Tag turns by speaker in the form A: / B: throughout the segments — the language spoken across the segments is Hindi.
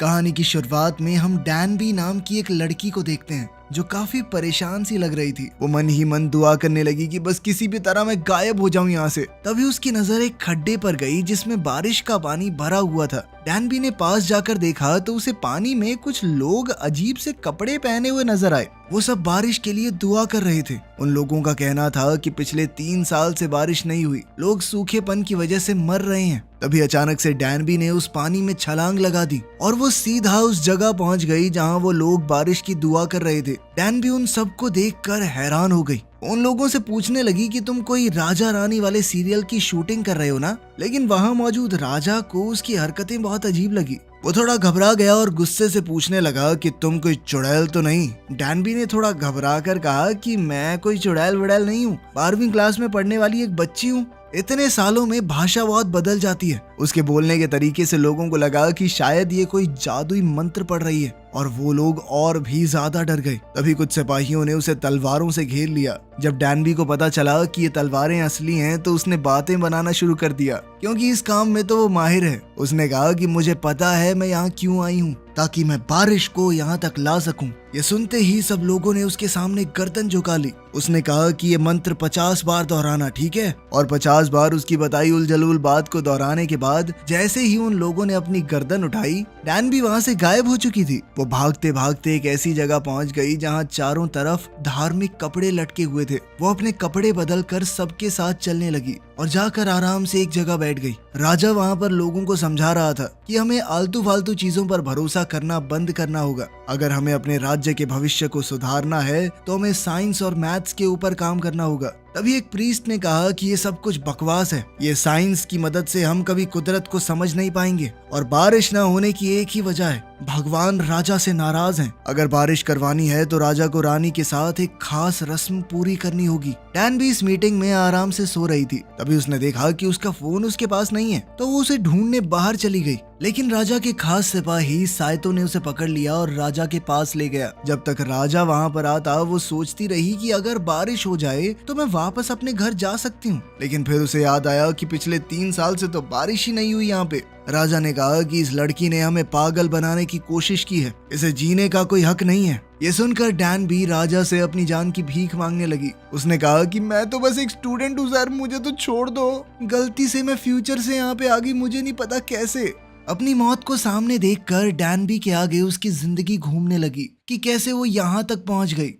A: कहानी की शुरुआत में हम डैनबी नाम की एक लड़की को देखते हैं जो काफी परेशान सी लग रही थी। वो मन ही मन दुआ करने लगी कि बस किसी भी तरह मैं गायब हो जाऊं यहाँ से। तभी उसकी नजर एक खड्डे पर गई जिसमें बारिश का पानी भरा हुआ था। डैनबी ने पास जाकर देखा तो उसे पानी में कुछ लोग अजीब से कपड़े पहने हुए नजर आए। वो सब बारिश के लिए दुआ कर रहे थे। उन लोगों का कहना था कि पिछले 3 साल से बारिश नहीं हुई, लोग सूखेपन की वजह से मर रहे हैं। तभी अचानक से डैनबी ने उस पानी में छलांग लगा दी और वो सीधा उस जगह पहुंच गई जहां वो लोग बारिश की दुआ कर रहे थे। डैनबी उन सबको देखकर हैरान हो गई। उन लोगों से पूछने लगी कि तुम कोई राजा रानी वाले सीरियल की शूटिंग कर रहे हो ना? लेकिन वहां मौजूद राजा को उसकी हरकतें बहुत अजीब लगी। वो थोड़ा घबरा गया और गुस्से से पूछने लगा कि तुम कोई चुड़ैल तो नहीं? डैनबी ने थोड़ा घबरा कर कहा कि मैं कोई चुड़ैल वुड़ैल नहीं हूँ, 12वीं क्लास में पढ़ने वाली एक बच्ची हूँ। इतने सालों में भाषा बहुत बदल जाती है। उसके बोलने के तरीके से लोगों को लगा कि शायद ये कोई जादुई मंत्र पढ़ रही है और वो लोग और भी ज्यादा डर गए। तभी कुछ सिपाहियों ने उसे तलवारों से घेर लिया। जब डैनबी को पता चला कि ये तलवारें असली हैं तो उसने बातें बनाना शुरू कर दिया, क्योंकि इस काम में तो वो माहिर है। उसने कहा कि मुझे पता है मैं यहाँ क्यों आई हूँ, ताकि मैं बारिश को यहाँ तक ला सकूं। ये सुनते ही सब लोगों ने उसके सामने गर्दन झुका ली। उसने कहा कि ये मंत्र 50 बार दोहराना, ठीक है? और 50 बार उसकी बताई उलझुल बात को दोहराने के बाद जैसे ही उन लोगों ने अपनी गर्दन उठाई, डैनबी वहाँ से गायब हो चुकी थी। वो भागते भागते एक ऐसी जगह पहुँच गई जहाँ चारों तरफ धार्मिक कपड़े लटके हुए थे। वो अपने कपड़े बदल कर सबके साथ चलने लगी और जाकर आराम से एक जगह बैठ गई। राजा वहाँ पर लोगों को समझा रहा था कि हमें आलतू फालतू चीजों पर भरोसा करना बंद करना होगा। अगर हमें अपने राज्य के भविष्य को सुधारना है तो हमें साइंस और मैथ्स के ऊपर काम करना होगा। तभी एक प्रीस्ट ने कहा कि ये सब कुछ बकवास है। ये साइंस की मदद से हम कभी कुदरत को समझ नहीं पाएंगे और बारिश न होने की एक ही वजह है, भगवान राजा से नाराज हैं। अगर बारिश करवानी है तो राजा को रानी के साथ एक खास रस्म पूरी करनी होगी। डैनबी इस मीटिंग में आराम से सो रही थी। तभी उसने देखा कि उसका फोन उसके पास नहीं है, तो वो उसे ढूंढने बाहर चली गई। लेकिन राजा के खास सिपाही साइतो ने उसे पकड़ लिया और राजा के पास ले गया। जब तक राजा वहाँ पर आता वो सोचती रही कि अगर बारिश हो जाए तो मैं वापस अपने घर जा सकती हूँ। लेकिन फिर उसे याद आया कि पिछले 3 साल से तो बारिश ही नहीं हुई यहाँ पे। राजा ने कहा कि इस लड़की ने हमें पागल बनाने की कोशिश की है, इसे जीने का कोई हक नहीं है। ये सुनकर डैनबी राजा से अपनी जान की भीख मांगने लगी। उसने कहा कि मैं तो बस एक स्टूडेंट हूँ सर, मुझे तो छोड़ दो। गलती से मैं फ्यूचर से यहाँ पे आ गई, मुझे नहीं पता कैसे। अपनी मौत को सामने देखकर डैनबी के आगे उसकी जिंदगी घूमने लगी कि कैसे वो यहाँ तक पहुंच गई।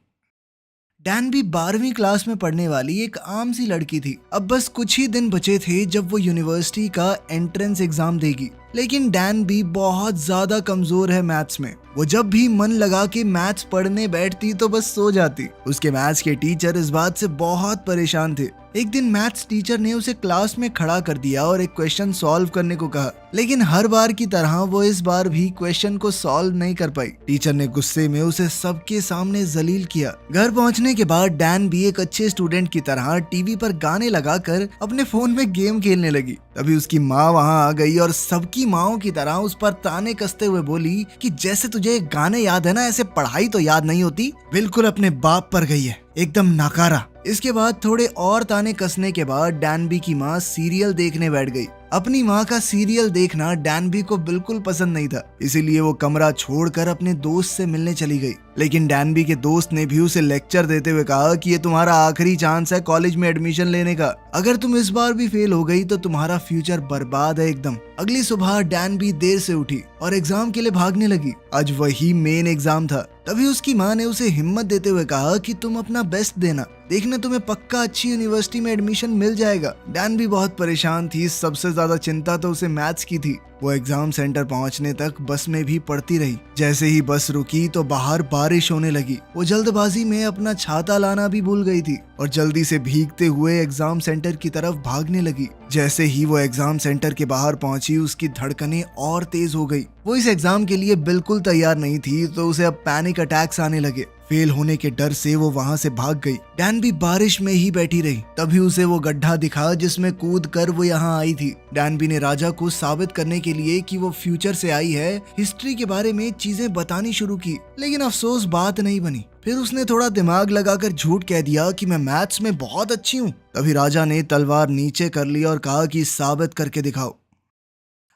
A: डैनबी 12वीं क्लास में पढ़ने वाली एक आम सी लड़की थी। अब बस कुछ ही दिन बचे थे जब वो यूनिवर्सिटी का एंट्रेंस एग्जाम देगी। लेकिन डैनबी बहुत ज्यादा कमजोर है मैथ्स में। वो जब भी मन लगा के मैथ्स पढ़ने बैठती तो बस सो जाती। उसके मैथ्स के टीचर इस बात से बहुत परेशान थे। एक दिन मैथ्स टीचर ने उसे क्लास में खड़ा कर दिया और एक क्वेश्चन सॉल्व करने को कहा, लेकिन हर बार की तरह वो इस बार भी क्वेश्चन को सॉल्व नहीं कर पाई। टीचर ने गुस्से में उसे सबके सामने जलील किया। घर पहुंचने के बाद डैनबी एक अच्छे स्टूडेंट की तरह टीवी पर गाने लगाकर अपने फोन में गेम खेलने लगी। तभी उसकी माँ वहां आ गई और सबकी माओं की तरह उस पर ताने कसते हुए बोली कि जैसे तुझे गाने याद है ना, ऐसे पढ़ाई तो याद नहीं होती, बिल्कुल अपने बाप पर गई है, एकदम नाकारा। इसके बाद थोड़े और ताने कसने के बाद डैनबी की माँ सीरियल देखने बैठ गई। अपनी माँ का सीरियल देखना डैनबी को बिल्कुल पसंद नहीं था, इसीलिए वो कमरा छोड़कर अपने दोस्त से मिलने चली गई। लेकिन डैनबी के दोस्त ने भी उसे लेक्चर देते हुए कहा कि ये तुम्हारा आखिरी चांस है कॉलेज में एडमिशन लेने का। अगर तुम इस बार भी फेल हो गई तो तुम्हारा फ्यूचर बर्बाद है एकदम। अगली सुबह डैनबी देर से उठी और एग्जाम के लिए भागने लगी। आज वही मेन एग्जाम था। तभी उसकी माँ ने उसे हिम्मत देते हुए कहा कि तुम अपना बेस्ट देना, देखना तुम्हें पक्का अच्छी यूनिवर्सिटी में एडमिशन मिल जाएगा। डैनबी बहुत परेशान थी, सबसे ज्यादा चिंता तो उसे मैथ्स की थी। वो एग्जाम सेंटर पहुंचने तक बस में भी पढ़ती रही। जैसे ही बस रुकी तो बाहर बारिश होने लगी। वो जल्दबाजी में अपना छाता लाना भी भूल गई थी और जल्दी से भीगते हुए एग्जाम सेंटर की तरफ भागने लगी। जैसे ही वो एग्जाम सेंटर के बाहर पहुंची उसकी धड़कनें और तेज हो गई। वो इस एग्जाम के लिए बिल्कुल तैयार नहीं थी, तो उसे अब पैनिक अटैक्स आने लगे। फेल होने के डर से वो वहां से भाग गई। डैनबी बारिश में ही बैठी रही। तभी उसे वो गड्ढा दिखा जिसमें कूद कर वो यहाँ आई थी। डैनबी ने राजा को साबित करने के लिए कि वो फ्यूचर से आई है, हिस्ट्री के बारे में चीजें बतानी शुरू की, लेकिन अफसोस बात नहीं बनी। फिर उसने थोड़ा दिमाग लगाकर झूठ कह दिया कि मैं मैथ्स में बहुत अच्छी हूँ। तभी राजा ने तलवार नीचे कर ली और कहा कि साबित करके दिखाओ।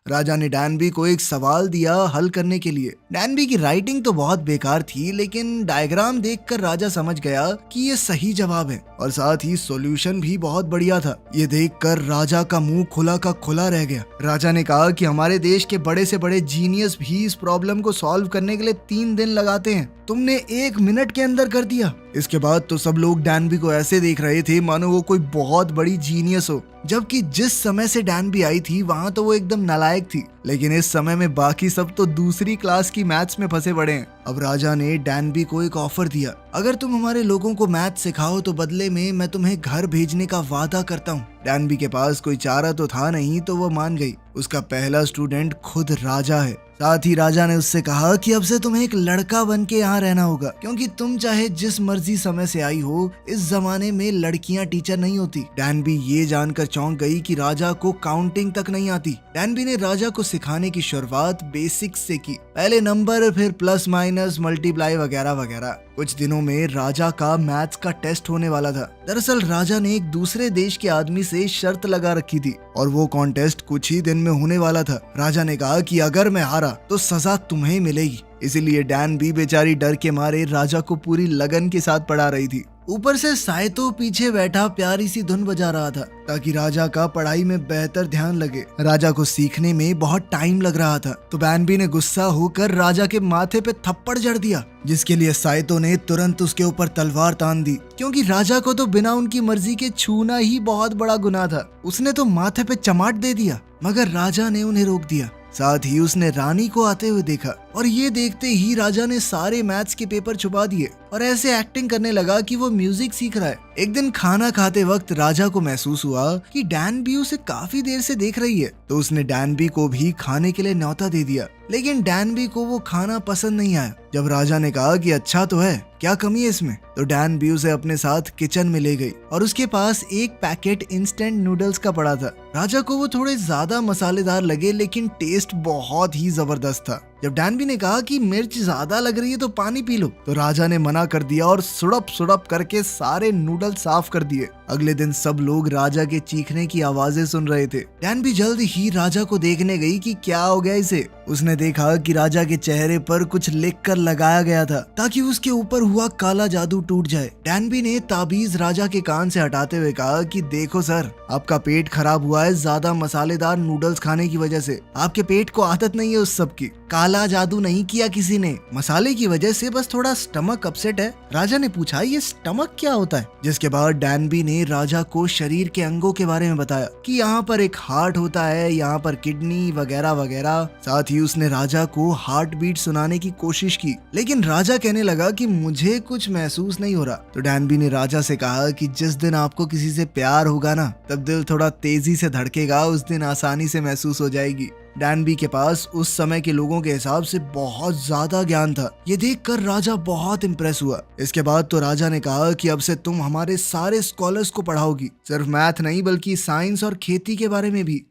A: राजा ने डैनबी को एक सवाल दिया हल करने के लिए। डैनबी की राइटिंग तो बहुत बेकार थी, लेकिन डायग्राम देखकर राजा समझ गया कि ये सही जवाब है और साथ ही सॉल्यूशन भी बहुत बढ़िया था। ये देखकर राजा का मुंह खुला का खुला रह गया। राजा ने कहा कि हमारे देश के बड़े से बड़े जीनियस भी इस प्रॉब्लम को सॉल्व करने के लिए 3 दिन लगाते हैं, तुमने 1 मिनट के अंदर कर दिया। इसके बाद तो सब लोग डैनबी को ऐसे देख रहे थे मानो वो कोई बहुत बड़ी जीनियस हो, जबकि जिस समय से डैनबी आई थी वहां तो वो एकदम नालायक थी, लेकिन इस समय में बाकी सब तो दूसरी क्लास की मैथ्स में फंसे पड़े हैं। अब राजा ने डैनबी को एक ऑफर दिया, अगर तुम हमारे लोगों को मैथ सिखाओ तो बदले में मैं तुम्हें घर भेजने का वादा करता हूँ। डैनबी के पास कोई चारा तो था नहीं, तो वो मान गई। उसका पहला स्टूडेंट खुद राजा है। साथ ही राजा ने उससे कहा कि अब से तुम्हें एक लड़का बन के यहाँ रहना होगा, क्योंकि तुम चाहे जिस मर्जी समय से आई हो, इस जमाने में लड़कियां टीचर नहीं होती। डैनबी ये जानकर चौंक गई कि राजा को काउंटिंग तक नहीं आती। डैनबी ने राजा को सिखाने की शुरुआत बेसिक्स से की, पहले नंबर, फिर प्लस माइनस, मल्टीप्लाई वगैरह वगैरह। कुछ दिनों में राजा का मैथ्स का टेस्ट होने वाला था। दरअसल राजा ने एक दूसरे देश के आदमी से शर्त लगा रखी थी और वो कॉन्टेस्ट कुछ ही दिन में होने वाला था। राजा ने कहा कि अगर मैं हारा तो सजा तुम्हें मिलेगी। इसीलिए डैनबी बेचारी डर के मारे राजा को पूरी लगन के साथ पढ़ा रही थी। ऊपर से साइतो पीछे बैठा प्यारी सी धुन बजा रहा था ताकि राजा का पढ़ाई में बेहतर ध्यान लगे। राजा को सीखने में बहुत टाइम लग रहा था, तो डैनबी ने गुस्सा होकर राजा के माथे पे थप्पड़ जड़ दिया, जिसके लिए साइतो ने तुरंत उसके ऊपर तलवार तान दी, क्योंकि राजा को तो बिना उनकी मर्जी के छूना ही बहुत बड़ा गुनाह था। उसने तो माथे पे चमाट दे दिया, मगर राजा ने उन्हें रोक दिया। साथ ही उसने रानी को आते हुए देखा और ये देखते ही राजा ने सारे मैथ्स के पेपर छुपा दिए और ऐसे एक्टिंग करने लगा कि वो म्यूजिक सीख रहा है। एक दिन खाना खाते वक्त राजा को महसूस हुआ कि डैनबी उसे काफी देर से देख रही है, तो उसने डैनबी को भी खाने के लिए न्योता दे दिया, लेकिन डैनबी को वो खाना पसंद नहीं आया। जब राजा ने कहा कि अच्छा तो है, क्या कमी है इसमें, तो डैनबी उसे अपने साथ किचन में ले गई और उसके पास एक पैकेट इंस्टेंट नूडल्स का पड़ा था। राजा को वो थोड़े ज्यादा मसालेदार लगे, लेकिन टेस्ट बहुत ही जबरदस्त था। जब डैनबी ने कहा कि मिर्च ज्यादा लग रही है तो पानी पी लो, तो राजा ने मना कर दिया और सुड़प सुड़प करके सारे नूडल साफ कर दिए। अगले दिन सब लोग राजा के चीखने की आवाजें सुन रहे थे। डैनबी जल्द ही राजा को देखने गई कि क्या हो गया इसे। उसने देखा कि राजा के चेहरे पर कुछ लिख कर लगाया गया था ताकि उसके ऊपर हुआ काला जादू टूट जाए। डैनबी ने ताबीज राजा के कान से हटाते हुए कहा कि देखो सर, आपका पेट खराब हुआ है ज्यादा मसालेदार नूडल्स खाने की वजह से। आपके पेट को आदत नहीं है उस सब की। काला जादू नहीं किया किसी ने, मसाले की वजह से बस थोड़ा स्टमक अपसेट है। राजा ने पूछा ये स्टमक क्या होता है, जिसके बाद डैनबी ने राजा को शरीर के अंगों के बारे में बताया कि यहाँ पर एक हार्ट होता है, यहाँ पर किडनी वगैरह वगैरह। साथ ही उसने राजा को हार्ट बीट सुनाने की कोशिश की, लेकिन राजा कहने लगा कि मुझे कुछ महसूस नहीं हो रहा। तो डैनबी ने राजा से कहा कि जिस दिन आपको किसी से प्यार होगा ना, तब दिल थोड़ा तेजी से धड़केगा, उस दिन आसानी से महसूस हो जाएगी। डैनबी के पास उस समय के लोगों के हिसाब से बहुत ज्यादा ज्ञान था। ये देखकर राजा बहुत इम्प्रेस हुआ। इसके बाद तो राजा ने कहा कि अब से तुम हमारे सारे स्कॉलर्स को पढ़ाओगी, सिर्फ मैथ नहीं बल्कि साइंस और खेती के बारे में भी।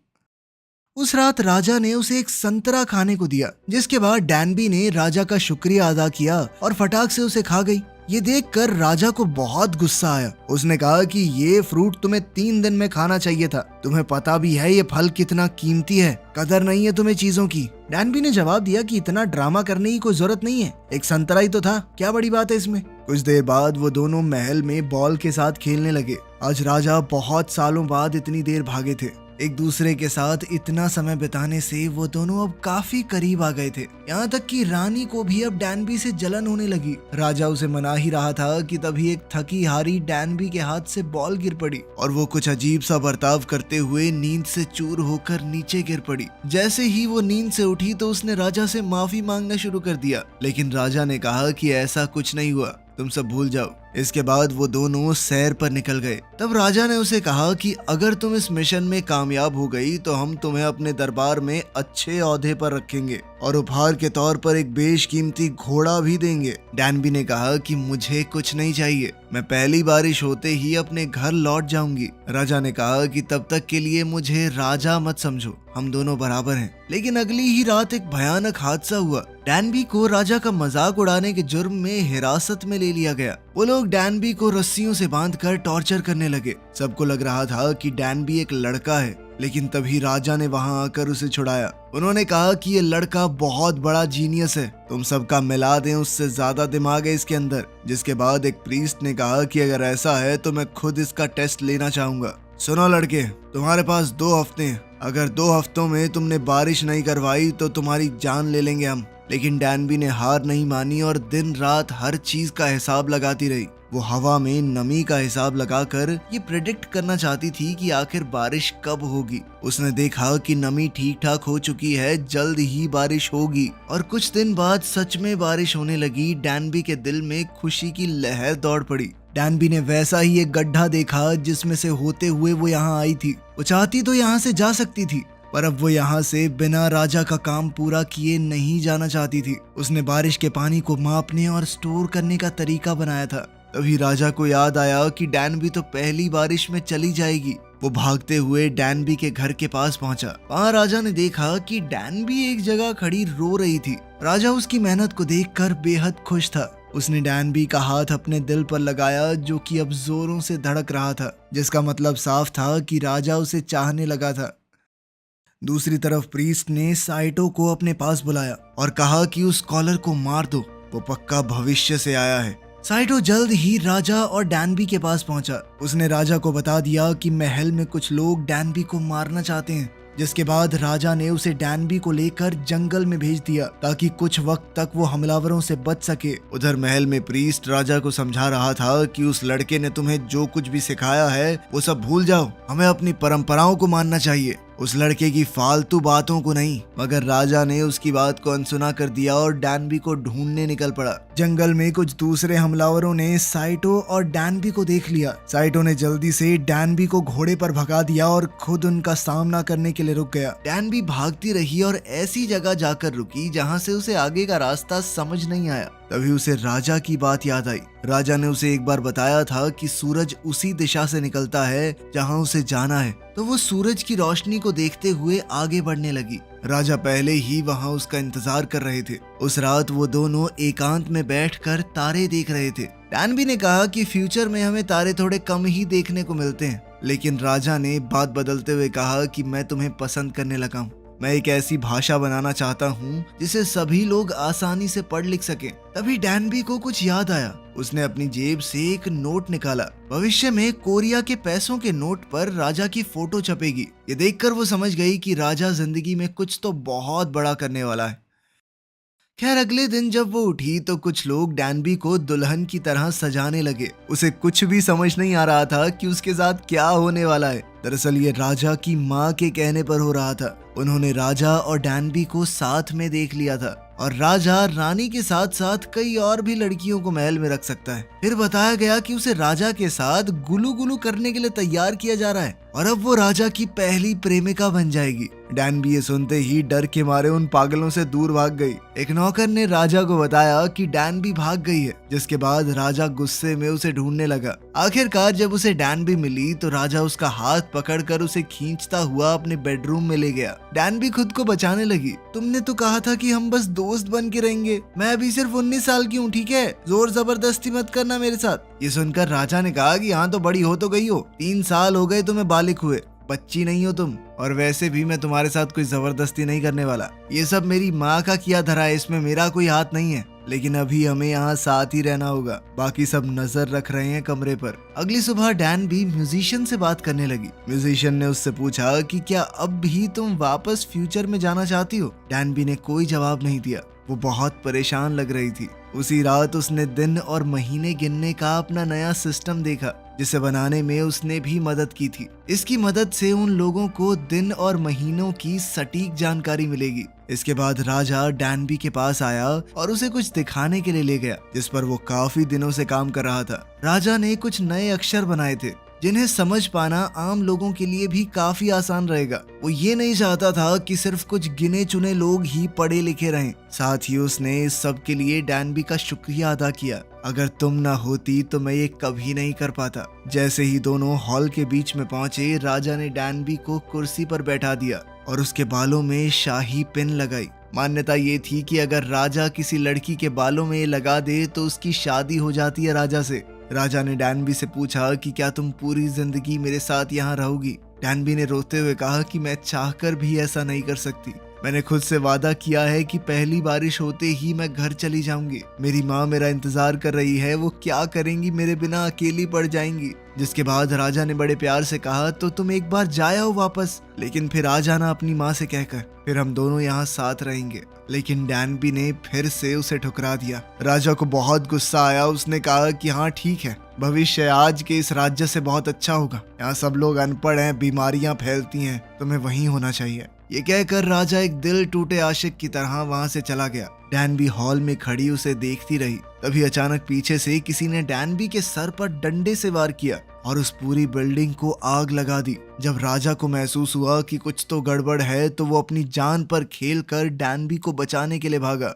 A: उस रात राजा ने उसे एक संतरा खाने को दिया, जिसके बाद डैनबी ने राजा का शुक्रिया अदा किया और फटाक से उसे खा गई। ये देखकर राजा को बहुत गुस्सा आया। उसने कहा कि ये फ्रूट तुम्हें 3 दिन में खाना चाहिए था। तुम्हें पता भी है ये फल कितना कीमती है, कदर नहीं है तुम्हें चीजों की। डैनबी ने जवाब दिया कि इतना ड्रामा करने की कोई जरूरत नहीं है, एक संतरा ही तो था, क्या बड़ी बात है इसमें। कुछ देर बाद वो दोनों महल में बॉल के साथ खेलने लगे। आज राजा बहुत सालों बाद इतनी देर भागे थे। एक दूसरे के साथ इतना समय बिताने से वो दोनों अब काफी करीब आ गए थे। यहाँ तक कि रानी को भी अब डैनबी से जलन होने लगी। राजा उसे मना ही रहा था कि तभी एक थकी हारी डैनबी के हाथ से बॉल गिर पड़ी और वो कुछ अजीब सा बर्ताव करते हुए नींद से चूर होकर नीचे गिर पड़ी। जैसे ही वो नींद से उठी तो उसने राजा से माफी मांगना शुरू कर दिया, लेकिन राजा ने कहा कि ऐसा कुछ नहीं हुआ, तुम सब भूल जाओ। इसके बाद वो दोनों सैर पर निकल गए। तब राजा ने उसे कहा कि अगर तुम इस मिशन में कामयाब हो गई तो हम तुम्हें अपने दरबार में अच्छे ओहदे पर रखेंगे और उपहार के तौर पर एक बेशकीमती घोड़ा भी देंगे। डैनबी ने कहा कि मुझे कुछ नहीं चाहिए, मैं पहली बारिश होते ही अपने घर लौट जाऊंगी। राजा ने कहा कि तब तक के लिए मुझे राजा मत समझो, हम दोनों बराबर हैं। लेकिन अगली ही रात एक भयानक हादसा हुआ। डैनबी को राजा का मजाक उड़ाने के जुर्म में हिरासत में ले लिया गया। वो लोग डैनबी को रस्सियों से बांधकर टॉर्चर करने लगे। सबको लग रहा था कि डैनबी एक लड़का है, लेकिन तभी राजा ने वहां आकर उसे छुड़ाया। उन्होंने कहा कि ये लड़का बहुत बड़ा जीनियस है, तुम सबका मिला दें, उससे ज्यादा दिमाग है इसके अंदर। जिसके बाद एक प्रीस्ट ने कहा कि अगर ऐसा है तो मैं खुद इसका टेस्ट लेना चाहूंगा। सुनो लड़के, तुम्हारे पास 2 हफ्ते हैं, अगर 2 हफ्तों में तुमने बारिश नहीं करवाई तो तुम्हारी जान ले लेंगे हम। लेकिन डैनबी ने हार नहीं मानी और दिन रात हर चीज का हिसाब लगाती रही। वो हवा में नमी का हिसाब लगाकर ये प्रेडिक्ट करना चाहती थी कि आखिर बारिश कब होगी। उसने देखा कि नमी ठीक ठाक हो चुकी है, जल्द ही बारिश होगी। और कुछ दिन बाद सच में बारिश होने लगी। डैनबी के दिल में खुशी की लहर दौड़ पड़ी। डैनबी ने वैसा ही एक गड्ढा देखा जिसमें से होते हुए वो यहाँ आई थी। वो चाहती तो यहाँ से जा सकती थी, पर अब वो यहाँ से बिना राजा का काम पूरा किए नहीं जाना चाहती थी। उसने बारिश के पानी को मापने और स्टोर करने का तरीका बनाया था। तभी राजा को याद आया कि डैनबी तो पहली बारिश में चली जाएगी। वो भागते हुए डैनबी के घर के पास पहुंचा। वहाँ राजा ने देखा कि डैनबी एक जगह खड़ी रो रही थी। राजा उसकी मेहनत को देखकर बेहद खुश था। उसने डैनबी का हाथ अपने दिल पर लगाया जो कि अब जोरों से धड़क रहा था, जिसका मतलब साफ था कि राजा उसे चाहने लगा था। दूसरी तरफ प्रीस्ट ने साइटो को अपने पास बुलाया और कहा कि उस स्कॉलर को मार दो, वो पक्का भविष्य से आया है। साइटो जल्द ही राजा और डैनबी के पास पहुंचा। उसने राजा को बता दिया कि महल में कुछ लोग डैनबी को मारना चाहते हैं। जिसके बाद राजा ने उसे डैनबी को लेकर जंगल में भेज दिया ताकि कुछ वक्त तक वो हमलावरों से बच सके। उधर महल में प्रीस्ट राजा को समझा रहा था कि उस लड़के ने तुम्हें जो कुछ भी सिखाया है वो सब भूल जाओ, हमें अपनी परंपराओं को मानना चाहिए, उस लड़के की फालतू बातों को नहीं। मगर राजा ने उसकी बात को अनसुना कर दिया और डैनबी को ढूंढने निकल पड़ा। जंगल में कुछ दूसरे हमलावरों ने साइटो और डैनबी को देख लिया। साइटो ने जल्दी से डैनबी को घोड़े पर भगा दिया और खुद उनका सामना करने के लिए रुक गया। डैनबी भागती रही और ऐसी जगह जाकर रुकी जहाँ से उसे आगे का रास्ता समझ नहीं आया। तभी उसे राजा की बात याद आई। राजा ने उसे एक बार बताया था कि सूरज उसी दिशा से निकलता है जहाँ उसे जाना है। तो वो सूरज की रोशनी को देखते हुए आगे बढ़ने लगी। राजा पहले ही वहाँ उसका इंतजार कर रहे थे। उस रात वो दोनों एकांत में बैठकर तारे देख रहे थे। डैनबी ने कहा कि फ्यूचर में हमें तारे थोड़े कम ही देखने को मिलते हैं, लेकिन राजा ने बात बदलते हुए कहा कि मैं तुम्हें पसंद करने लगा हूँ। मैं एक ऐसी भाषा बनाना चाहता हूँ जिसे सभी लोग आसानी से पढ़ लिख सकें। तभी डैनबी को कुछ याद आया। उसने अपनी जेब से एक नोट निकाला। भविष्य में कोरिया के पैसों के नोट पर राजा की फोटो छपेगी। ये देखकर वो समझ गई कि राजा जिंदगी में कुछ तो बहुत बड़ा करने वाला है। खैर अगले दिन जब वो उठी तो कुछ लोग डैनबी को दुल्हन की तरह सजाने लगे। उसे कुछ भी समझ नहीं आ रहा था कि उसके साथ क्या होने वाला है। दरअसल ये राजा की माँ के कहने पर हो रहा था। उन्होंने राजा और डैनबी को साथ में देख लिया था और राजा रानी के साथ साथ कई और भी लड़कियों को महल में रख सकता है। फिर बताया गया कि उसे राजा के साथ गुलू गुलू करने के लिए तैयार किया जा रहा है और अब वो राजा की पहली प्रेमिका बन जाएगी। डैनबी ये सुनते ही डर के मारे उन पागलों से दूर भाग गई। एक नौकर ने राजा को बताया कि डैनबी भाग गई है, जिसके बाद राजा गुस्से में उसे ढूंढने लगा। आखिरकार जब उसे डैनबी मिली तो राजा उसका हाथ पकड़कर उसे खींचता हुआ अपने बेडरूम में ले गया। डैनबी खुद को बचाने लगी। तुमने तो कहा था कि हम बस दोस्त बन के रहेंगे, मैं अभी सिर्फ 19 साल की हूँ, ठीक है, जोर जबरदस्ती मत करना मेरे साथ। ये सुनकर राजा ने कहा कि हाँ तो बड़ी हो तो गई हो, 3 साल हो गए तुम्हें बालिग हुए, बच्ची नहीं हो तुम, और वैसे भी मैं तुम्हारे साथ कोई जबरदस्ती नहीं करने वाला। ये सब मेरी माँ का किया धरा है, इसमें मेरा कोई हाथ नहीं है। लेकिन अभी हमें यहाँ साथ ही रहना होगा, बाकी सब नजर रख रहे हैं कमरे पर। अगली सुबह डैनबी म्यूजिशियन से बात करने लगी। म्यूजिशियन ने उससे पूछा कि क्या अब भी तुम वापस फ्यूचर में जाना चाहती हो। डैनबी ने कोई जवाब नहीं दिया। वो बहुत परेशान लग रही थी। उसी रात उसने दिन और महीने गिनने का अपना नया सिस्टम देखा, जिसे बनाने में उसने भी मदद की थी। इसकी मदद से उन लोगों को दिन और महीनों की सटीक जानकारी मिलेगी। इसके बाद राजा डैनबी के पास आया और उसे कुछ दिखाने के लिए ले गया, जिस पर वो काफी दिनों से काम कर रहा था। राजा ने कुछ नए अक्षर बनाए थे जिन्हें समझ पाना आम लोगों के लिए भी काफी आसान रहेगा। वो ये नहीं चाहता था कि सिर्फ कुछ गिने चुने लोग ही पढ़े लिखे रहें। साथ ही उसने इस सब के लिए डैनबी का शुक्रिया अदा किया। अगर तुम ना होती तो मैं ये कभी नहीं कर पाता। जैसे ही दोनों हॉल के बीच में पहुंचे, राजा ने डैनबी को कुर्सी पर बैठा दिया और उसके बालों में शाही पिन लगाई। मान्यता ये थी कि अगर राजा किसी लड़की के बालों में ये लगा दे तो उसकी शादी हो जाती है राजा से। राजा ने डैनबी से पूछा कि क्या तुम पूरी जिंदगी मेरे साथ यहाँ रहोगी। डैनबी ने रोते हुए कहा कि मैं चाहकर भी ऐसा नहीं कर सकती। मैंने खुद से वादा किया है कि पहली बारिश होते ही मैं घर चली जाऊंगी। मेरी माँ मेरा इंतजार कर रही है, वो क्या करेंगी, मेरे बिना अकेली पड़ जाएंगी। जिसके बाद राजा ने बड़े प्यार से कहा, तो तुम एक बार जाए आओ वापस, लेकिन फिर आ जाना अपनी माँ से कहकर, फिर हम दोनों यहाँ साथ रहेंगे। लेकिन डैनबी ने फिर से उसे ठुकरा दिया। राजा को बहुत गुस्सा आया। उसने कहा कि हाँ ठीक है, भविष्य आज के इस राज्य से बहुत अच्छा होगा। यहाँ सब लोग अनपढ़ हैं, बीमारियां फैलती हैं, तुम्हें वहीं होना चाहिए। ये कहकर राजा एक दिल टूटे आशिक की तरह वहां से चला गया। डैनबी हॉल में खड़ी उसे देखती रही। तभी अचानक पीछे से किसी ने डैनबी के सर पर डंडे से वार किया और उस पूरी बिल्डिंग को आग लगा दी। जब राजा को महसूस हुआ कि कुछ तो गड़बड़ है, तो वो अपनी जान पर खेलकर डैनबी को बचाने के लिए भागा।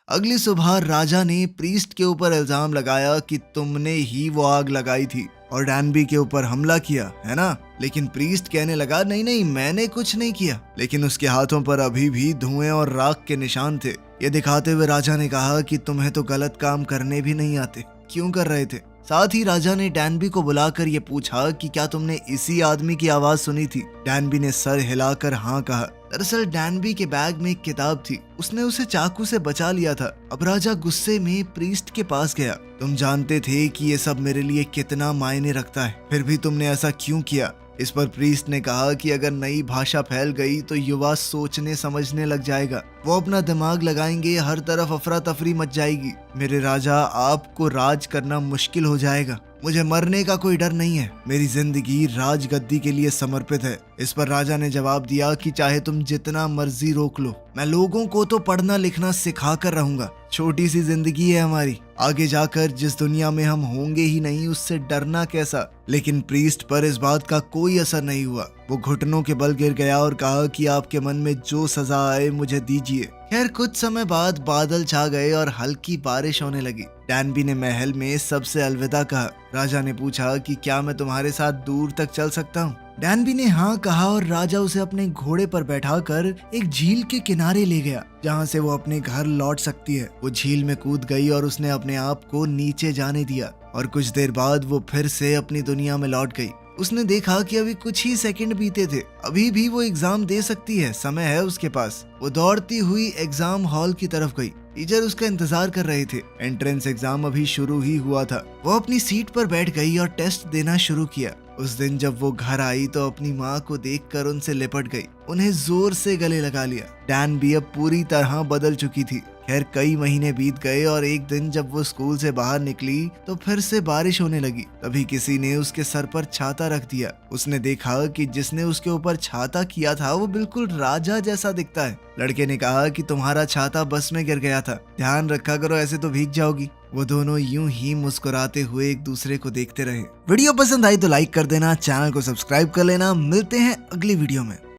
A: अगली सुबह राजा ने प्रीस्ट के ऊपर इल्जाम लगाया कि तुमने ही वो आग लगाई थी और डैनबी के ऊपर हमला किया, है ना? लेकिन प्रीस्ट कहने लगा, नहीं नहीं, मैंने कुछ नहीं किया। लेकिन उसके हाथों पर अभी भी धुएं और राख के निशान थे। ये दिखाते हुए राजा ने कहा कि तुम्हें तो गलत काम करने भी नहीं आते, क्यों कर रहे थे? साथ ही राजा ने डैनबी को बुलाकर ये पूछा कि क्या तुमने इसी आदमी की आवाज सुनी थी? डैनबी ने सर हिलाकर हाँ कहा। दरअसल डैनबी के बैग में एक किताब थी, उसने उसे चाकू से बचा लिया था। अब राजा गुस्से में प्रीस्ट के पास गया। तुम जानते थे कि ये सब मेरे लिए कितना मायने रखता है, फिर भी तुमने ऐसा क्यों किया? इस पर प्रीस्ट ने कहा कि अगर नई भाषा फैल गई तो युवा सोचने समझने लग जाएगा, वो अपना दिमाग लगाएंगे, हर तरफ अफरा तफरी मच जाएगी। मेरे राजा, आपको राज करना मुश्किल हो जाएगा। मुझे मरने का कोई डर नहीं है, मेरी जिंदगी राजगद्दी के लिए समर्पित है। इस पर राजा ने जवाब दिया कि चाहे तुम जितना मर्जी रोक लो, मैं लोगों को तो पढ़ना लिखना सिखा कर रहूंगा। छोटी सी जिंदगी है हमारी, आगे जाकर जिस दुनिया में हम होंगे ही नहीं, उससे डरना कैसा? लेकिन प्रीस्ट पर इस बात का कोई असर नहीं हुआ। वो घुटनों के बल गिर गया और कहा कि आपके मन में जो सजा आए मुझे दीजिए। खैर कुछ समय बाद बादल छा गए और हल्की बारिश होने लगी। डैनबी ने महल में सबसे अलविदा कहा। राजा ने पूछा कि क्या मैं तुम्हारे साथ दूर तक चल सकता हूँ? डैनबी ने हाँ कहा और राजा उसे अपने घोड़े पर बैठाकर एक झील के किनारे ले गया, जहाँ से वो अपने घर लौट सकती है। वो झील में कूद गई और उसने अपने आप को नीचे जाने दिया और कुछ देर बाद वो फिर से अपनी दुनिया में लौट गई। उसने देखा कि अभी कुछ ही सेकंड बीते थे, अभी भी वो एग्जाम दे सकती है, समय है उसके पास। वो दौड़ती हुई एग्जाम हॉल की तरफ गई। टीचर उसका इंतजार कर रहे थे। एंट्रेंस एग्जाम अभी शुरू ही हुआ था। वो अपनी सीट पर बैठ गई और टेस्ट देना शुरू किया। उस दिन जब वो घर आई तो अपनी माँ को देखकर उनसे लिपट गई, उन्हें जोर से गले लगा लिया। डैनबी अब पूरी तरह बदल चुकी थी। खैर कई महीने बीत गए और एक दिन जब वो स्कूल से बाहर निकली तो फिर से बारिश होने लगी। तभी किसी ने उसके सर पर छाता रख दिया। उसने देखा कि जिसने उसके ऊपर छाता किया था वो बिल्कुल राजा जैसा दिखता है। लड़के ने कहा कि तुम्हारा छाता बस में गिर गया था, ध्यान रखा करो, ऐसे तो भीग जाओगी। वो दोनों यूं ही मुस्कुराते हुए एक दूसरे को देखते रहे। वीडियो पसंद आई तो लाइक कर देना, चैनल को सब्सक्राइब कर लेना। मिलते हैं अगली वीडियो में।